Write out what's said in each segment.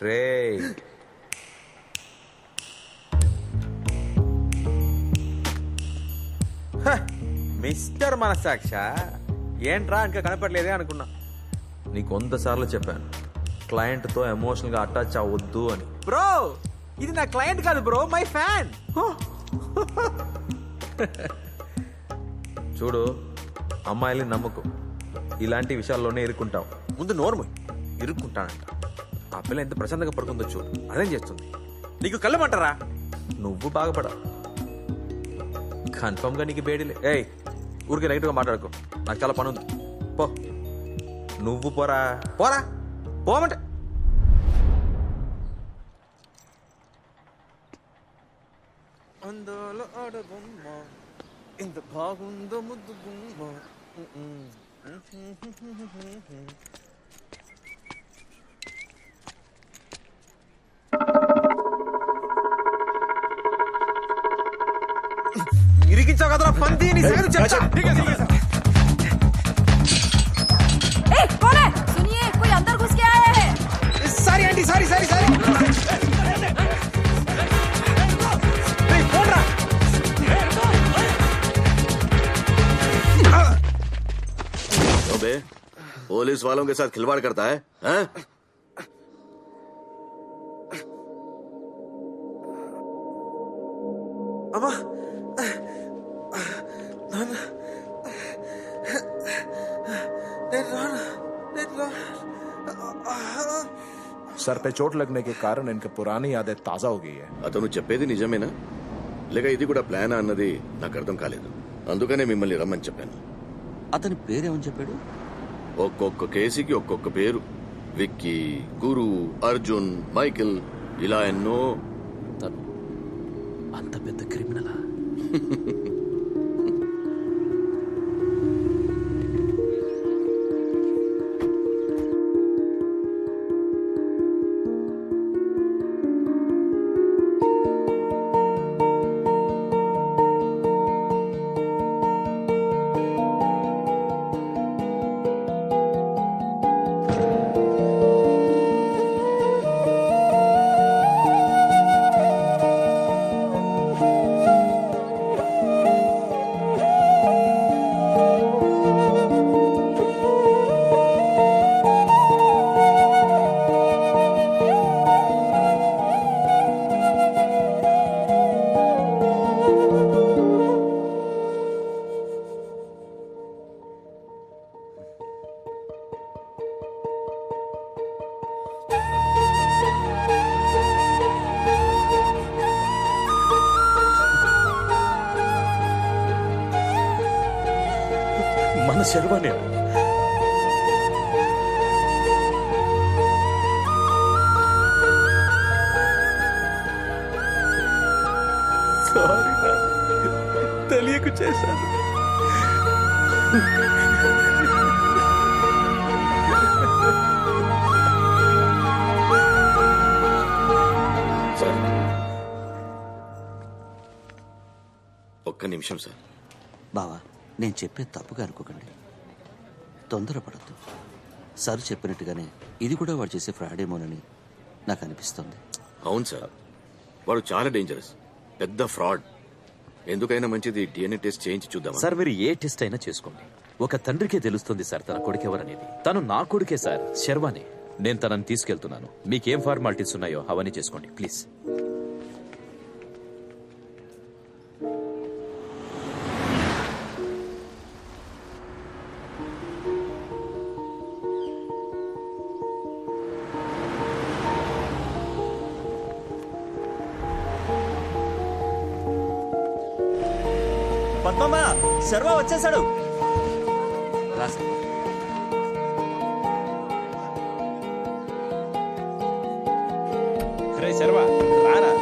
రే mister మనసాక్ష ఏంట్రా ఇంకా కనపడలేదే అనుకున్నా. నీకు 100 సార్లు చెప్పాను క్లయింట్తో ఎమోషనల్గా అటాచ్ అవ్వద్దు అని. బ్రో ఇది నా క్లయింట్ కాదు బ్రో, మై ఫ్యాన్. చూడు అమ్మాయిల్ని నమ్మకు, ఇలాంటి విషయాల్లోనే ఇరుక్కుంటావు. ముందు నోర్ము ఇరుక్కుంటానంట. ఆ పిల్ల ఎంత ప్రశాంతంగా పడుకుందో చూడు, అదేం చేస్తుంది. నీకు కళ్ళమంటారా? నువ్వు బాగుపడా కన్ఫర్మ్ గా నీకు బేడీలే. ఏయ్ ఊరికి నెగిటివ్గా మాట్లాడుకో, నాకు చాలా పని ఉంది. పో నువ్వు పోరా పోరా పోమంటే. అందోలో ఆడబొమ్మ ఇంత బాగుందో ముద్దు గుమ్మ. ఇరికించావు కదరా పంది, నీ సంగతి చెప్తా. कौन है? सुनिए, कोई अंदर घुस के आया है. Sorry aunty, sorry sorry sorry. अबे पुलिस वालों के साथ खिलवाड़ करता है, हैं? అమ్మా सर पे चोट लगने के कारण इनकी पुरानी यादें ताजा हो गई है. అతను చెప్పేది నిజమేనా లేక ఇది కూడా ప్లాన్ అన్నది నాకు అర్థం కాలేదు. అందుకనే మిమ్మల్ని రమ్మని చెప్పాను. అతని పేరేమని చెప్పాడు? ఒక్కొక్క కేసుకి ఒక్కొక్క పేరు. విక్కీ, గురు, అర్జున్, మైకిల్, ఇలా ఎన్నో. తను అంత పెద్ద క్రిమినలా? మన శర్వానే. సారీ తెలియక చేశాను. సార్ ఒక్క నిమిషం సార్. బావా, నేను చెప్పేది తప్పుగా అనుకోకండి. తొందరపడద్దు. సార్ చెప్పినట్టుగానే ఇది కూడా వాడు చేసే ఫ్రాడేమోనని నాకు అనిపిస్తుంది. అవును సార్, వాడు చాలా డేంజరస్, పెద్ద ఫ్రాడ్. ఎందుకైనా మంచిది డిఎన్ఏ టెస్ట్ చేయించి చూద్దాం సార్. మీరు ఏ టెస్ట్ అయినా చేసుకోండి, ఒక తండ్రికే తెలుస్తుంది సార్ తన కొడుకెవరనేది. తను నా కొడుకే సార్, శర్వానే. నేను తనని తీసుకెళ్తున్నాను. మీకేం ఫార్మాలిటీస్ ఉన్నాయో అవన్నీ చేసుకోండి ప్లీజ్. పద్మమ్మ, శర్వా వచ్చేసాడు. రాసా రే శర్వా, రారా.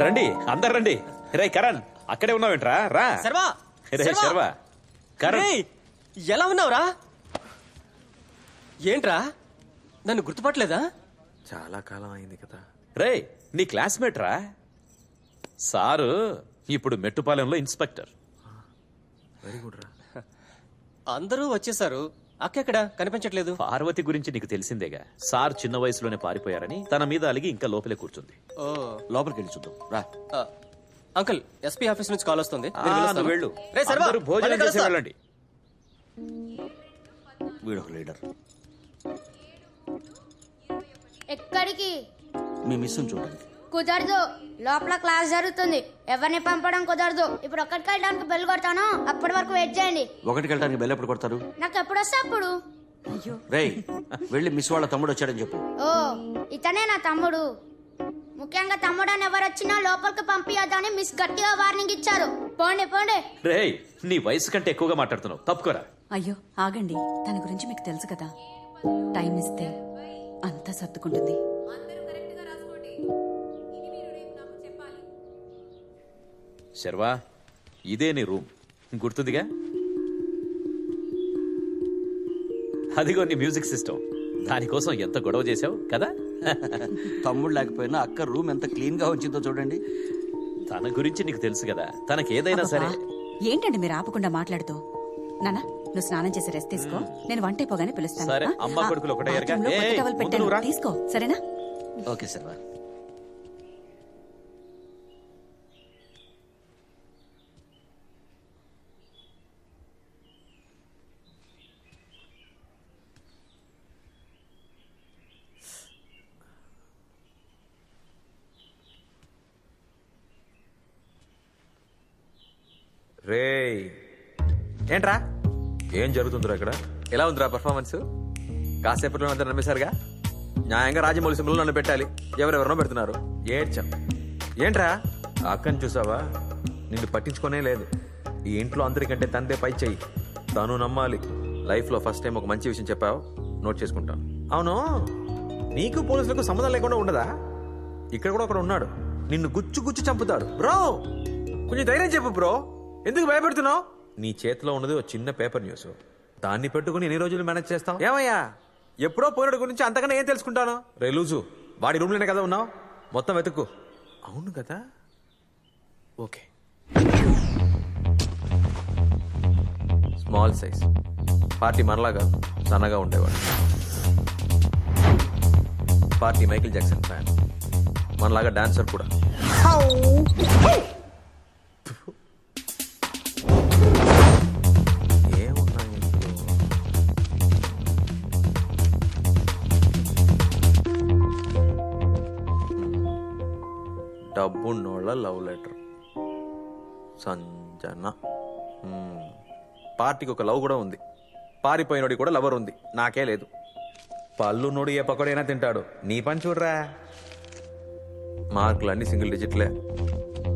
రండి అందరు రండి. రే కరణ్ అక్కడే ఉన్నావేంట్రా? రా. శర్వా రే శర్వా, కరణ్. రేయ్, ఎలా ఉన్నావురా? ఏంట్రా నన్ను గుర్తుపట్టలేదా? చాలా కాలం అయింది కదా. రే నీ క్లాస్మేట్ రా. సారు ఇప్పుడు మెట్టుపాలెంలో ఇన్స్పెక్టర్. వెరీ గుడ్ రా. అందరూ వచ్చేసారు, అక్క ఎక్కడ కనిపించట్లేదు? పార్వతి గురించి నీకు తెలిసిందేగా. సార్ చిన్న వయసులోనే పారిపోయారని తన మీద అలిగి ఇంకా లోపలే కూర్చుంది. ఓ లోపలికి వెళ్ళి చూద్దాం రా. ఆ, అంకుల్ ఎస్పీ ఆఫీస్ నుంచి కాల్ వస్తుంది. ఆ, నేను వెళ్ళొస్తాను. నువ్వు వెళ్ళు. రే శర్వా, అందరూ భోజనం మళ్ళీ చేసి కలుస్తా. వెళ్ళండి. వీడొక లీడర్. ఎక్కడికి? మీ మిస్సుని చూడండి. కుదరదు, లోపల క్లాస్ జరుగుతుంది. ఎవరిని పంపడం కుదరదు. ఇప్పుడు ఒక్కడికి వెళ్ళడానికి బెల్ కొడతాను, అప్పటి వరకు వెయిట్ చేయండి. ఒకటికి వెళ్ళడానికి బెల్ ఎప్పుడు కొడతారు? నాకు ఎప్పుడు వస్తే అప్పుడు. రేయ్ వెళ్ళి మిస్ వాళ్ళ తమ్ముడు వచ్చాడని చెప్పు. ఓ, ఇతనే నా తమ్ముడు. ముఖ్యంగా తమ్ముడు అని ఎవరు వచ్చినా లోపలికి పంపించదని మిస్ గట్టిగా వార్నింగ్ ఇచ్చారు. పోండి పోండి. రేయ్ నీ వయసు కంటే ఎక్కువగా మాట్లాడుతున్నావు, తప్పుకోరా. అయ్యో ఆగండి, తన గురించి మీకు తెలుసు కదా. టైం ఇస్తే అంతా సర్దుకుంటుంది. శర్వా, ఇదే నీ రూమ్, గుర్తుందిగా? అదిగో నీ మ్యూజిక్ సిస్టమ్. దానికోసం ఎంత గొడవ చేసావు కదా. తమ్ముడు లేకపోయినా అక్క రూమ్ ఎంత క్లీన్ గా వచ్చిందో చూడండి. తన గురించి నీకు తెలుసు కదా, తనకేదైనా సరే. ఏంటండి మీరు ఆపకుండా మాట్లాడుతూ? నానా, నువ్వు స్నానం చేసి రెస్ట్ తీసుకో, నేను వంట అయిపోగానే పిలుస్తాను. సరే, ఆ? అమ్మ కొడుకులు ఒకటే ఎరగా. బాత్రూంలో కొత్త ఏయ్, టవల్ ముందు పెట్టాను, నువ్వు రా. తీసుకో సరేనా? ఓకే శర్వా. రేయ్ ఏంట్రా, ఏం జరుగుతుందిరా ఇక్కడ? ఎలా ఉందిరా పర్ఫార్మెన్స్? కాసేపట్లో అందరు నమ్మేశారుగా. న్యాయంగా రాజమౌళి సింబల్ నన్ను పెట్టాలి, ఎవరెవరినో పెడుతున్నారు. ఏడ్చాం. ఏంట్రా ఆ అక్కని చూసావా? నిన్ను పట్టించుకోనే లేదు. ఈ ఇంట్లో అందరికంటే తందే పై చెయ్యి. తను నమ్మాలి. లైఫ్లో ఫస్ట్ టైం ఒక మంచి విషయం చెప్పావు, నోట్ చేసుకుంటాను. అవును, నీకు పోలీసులకు సంబంధం లేకుండా ఉండదా? ఇక్కడ కూడా ఒకడు ఉన్నాడు, నిన్ను గుచ్చు గుచ్చు చంపుతాడు. బ్రో కొంచెం ధైర్యం చెప్పు బ్రో, ఎందుకు భయపెడుతున్నావు? నీ చేతిలో ఉన్నది ఒక చిన్న పేపర్ న్యూస్, దాన్ని పెట్టుకుని ఎన్ని రోజులు మేనేజ్ చేస్తావు? ఏమయ్యా, ఎప్పుడో పోయినడు గురించి అంతకన్నా ఏం తెలుసుకుంటాను? రే లూజు, వాడి రూమ్లోనే కదా ఉన్నావు, మొత్తం వెతుక్కు. అవును కదా, ఓకే. స్మాల్ సైజ్ పార్టీ, మనలాగా సన్నగా ఉండేవాడు. పార్టీ మైకిల్ జాక్సన్ ఫ్యాన్, మనలాగా డాన్సర్ కూడా. ఏమున్నాయి ఇందులో? డబ్బున్నోళ్ళ లవ్ లెటర్, సంజన. పార్టీకి ఒక లవ్ కూడా ఉంది. పారిపోయినోడి కూడా లవర్ ఉంది, నాకే లేదు. పళ్ళు నోడు ఏ పకోడైనా తింటాడు, నీ పని చూడరా. మార్కులు అన్ని సింగిల్ డిజిట్లే,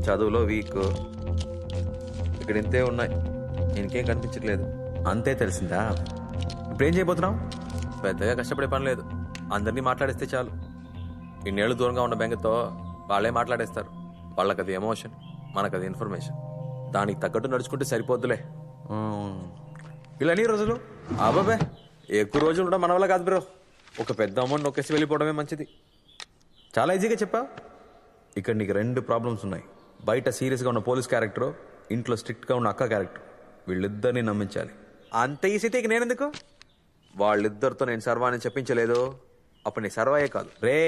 చదువులో వీక్. ఇక్కడ ఇంతే ఉన్నాయి, ఇంకేం కనిపించట్లేదు. అంతే తెలిసిందా? ఇప్పుడేం చేయబోతున్నావు? పెద్దగా కష్టపడే పని లేదు, అందరినీ మాట్లాడిస్తే చాలు. ఇన్నేళ్ళు దూరంగా ఉన్న బెంగతో వాళ్ళే మాట్లాడేస్తారు. వాళ్ళకది ఎమోషన్, మనకది ఇన్ఫర్మేషన్. దానికి తగ్గట్టు నడుచుకుంటే సరిపోద్దులే. ఇలా ఎన్ని రోజులు? అబ్బాబే, ఎక్కువ రోజులు ఉండడం మన వల్ల కాదు బ్రో. ఒక పెద్ద అమౌంట్ నొక్కేసి వెళ్ళిపోవడమే మంచిది. చాలా ఈజీగా చెప్పావు. ఇక్కడ నీకు 2 ప్రాబ్లమ్స్ ఉన్నాయి. బయట సీరియస్గా ఉన్న పోలీస్ క్యారెక్టర్, ఇంట్లో స్ట్రిక్ట్గా ఉన్న అక్క క్యారెక్టర్. వీళ్ళిద్దరిని నమ్మించాలి. అంత ఈజీ ఇక నేనెందుకు? వాళ్ళిద్దరితో నేను సర్వా అని చెప్పించలేదు, అప్పుడు నీ సర్వాయే కాదు. రే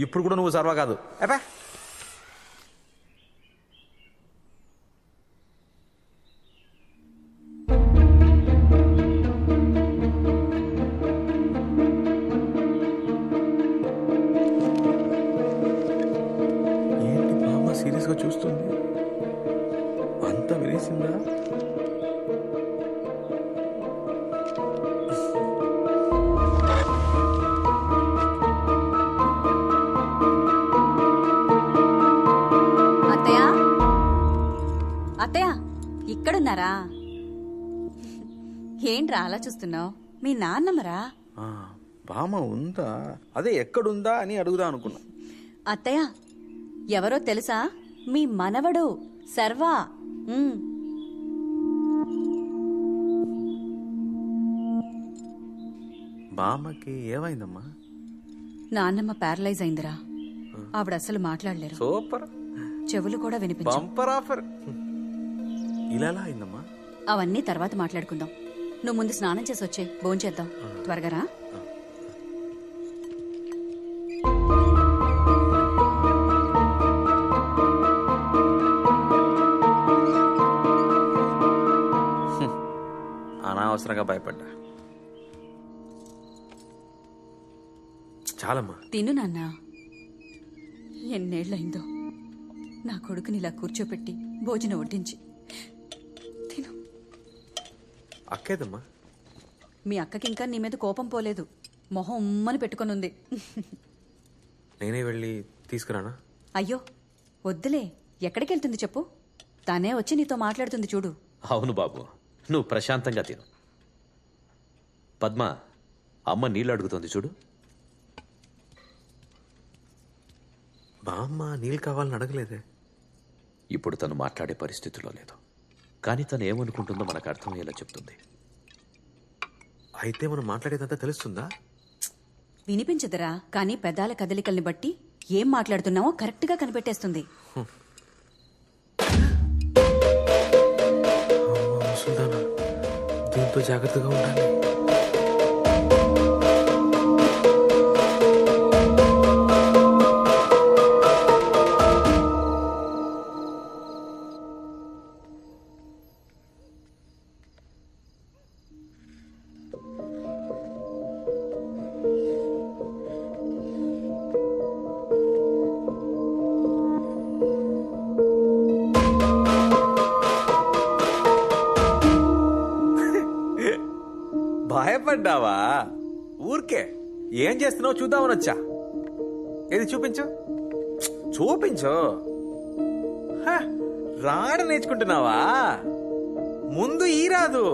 ఇప్పుడు కూడా నువ్వు సర్వా కాదు. అబ్బా, ఏంటి బామ్మ సీరియస్గా చూస్తుంది? అంత వినేసిందా? అత్తయ్య, అత్తయ్య ఇక్కడున్నారా? ఏంట్రా అలా చూస్తున్నావు? మీ నాన్నమ్మరా? బామ్మ ఉందా? అదే ఎక్కడుందా అని అడుగుదా అనుకున్నా. అత్తయ్య ఎవరో తెలుసా? మీ మనవడు సర్వా. బామ్మకి ఏమైందమ్మా? నాన్నమ్మ ప్యారలైజ్ అయిందిరా. ఆవిడ అసలు మాట్లాడలేరు. సూపర్. చెవులు కూడా వినిపించవు. Bumper offer. ఇలా ఎలా అయిందమ్మా? అవన్నీ తర్వాత మాట్లాడుకుందాం. నువ్వు ముందు స్నానం చేసి వచ్చే, భోంచేద్దాం. త్వరగా రా. అనవసరంగా భయపడ్డా. చాలమ్మా. తిను నాన్న. ఎన్నేళ్లయిందో నా కొడుకుని ఇలా కూర్చోపెట్టి భోజనం వడ్డించి. తిను. అక్కేదమ్మా? మీ అక్కకింకా నీ మీద కోపం పోలేదు. మొహం ఉమ్మని పెట్టుకొనుంది. నేనే వెళ్ళి తీసుకురానా? అయ్యో వద్దులే. ఎక్కడికి వెళ్తుంది చెప్పు. తనే వచ్చి నీతో మాట్లాడుతుంది చూడు. అవును బాబు, నువ్వు ప్రశాంతంగా తిను. పద్మ, అమ్మ నీళ్ళు అడుగుతోంది చూడు. బామ్మ నీళ్ళు కావాలని అడగలేదే. ఇప్పుడు తను మాట్లాడే పరిస్థితిలో లేదు, కానీ తను ఏమనుకుంటుందో మనకు అర్థమయ్యేలా చెప్తుంది. అయితే మనం మాట్లాడేదంతా తెలుస్తుందా? వినిపించదురా, కానీ పెదాల కదలికల్ని బట్టి ఏం మాట్లాడుతున్నావో కరెక్ట్గా కనిపెట్టేస్తుంది. సుల్తానా, దీంతో జాగ్రత్తగా ఉండాలి. భయపడ్డావా? ఊరికే ఏం చేస్తున్నావు చూద్దామని వచ్చా. ఏది చూపించు, చూపించు. రాడ నేర్చుకుంటున్నావా? ముందు ఈ రాదు,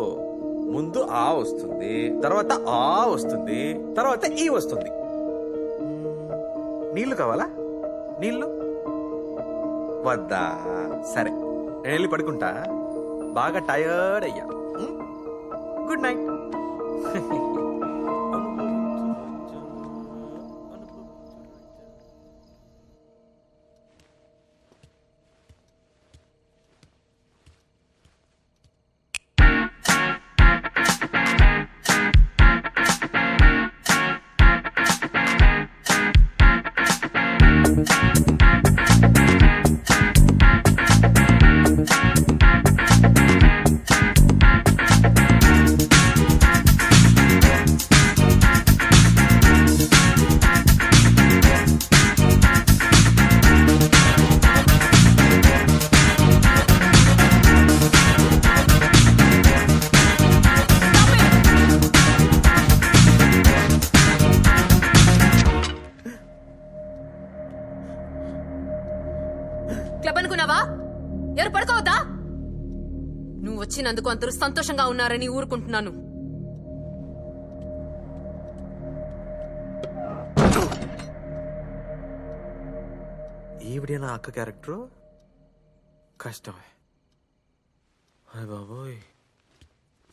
ముందు ఆ వస్తుంది, తర్వాత ఆ వస్తుంది, తర్వాత ఈ వస్తుంది. నీళ్లు కావాలా? నీళ్లు వద్దా? సరే, నేను వెళ్ళి పడుకుంటా. బాగా టయర్డ్ అయ్యా. Good night. క్లబ్ అనుకున్నావా? ఎవరు పడుకోవద్దా? నువ్వు వచ్చినందుకు అందరూ సంతోషంగా ఉన్నారని ఊరుకుంటున్నాను. ఈవిడే నా అక్క క్యారెక్టరు. కష్టమే. హాయ్ బాబోయ్.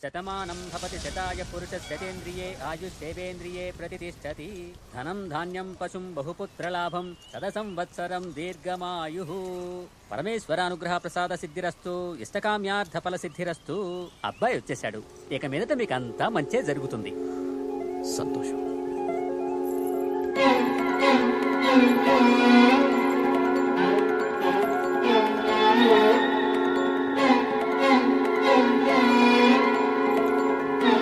శతమానం భవతి శతాయ పురుషస్యతేంద్రియే ఆయుష్యేవేంద్రియే ప్రతిష్టతి. ధనం ధాన్యం పశుం బహుపుత్రలాభం సద సంవత్సరం దీర్ఘమాయు. పరమేశ్వరానుగ్రహ ప్రసాద సిద్ధిరస్తు. ఇష్టకామ్యార్థ ఫల సిద్ధిరస్తు. అబ్బాయి వచ్చేశాడు. ఇక మీదట మీకంతా మంచే జరుగుతుంది. సంతోషం.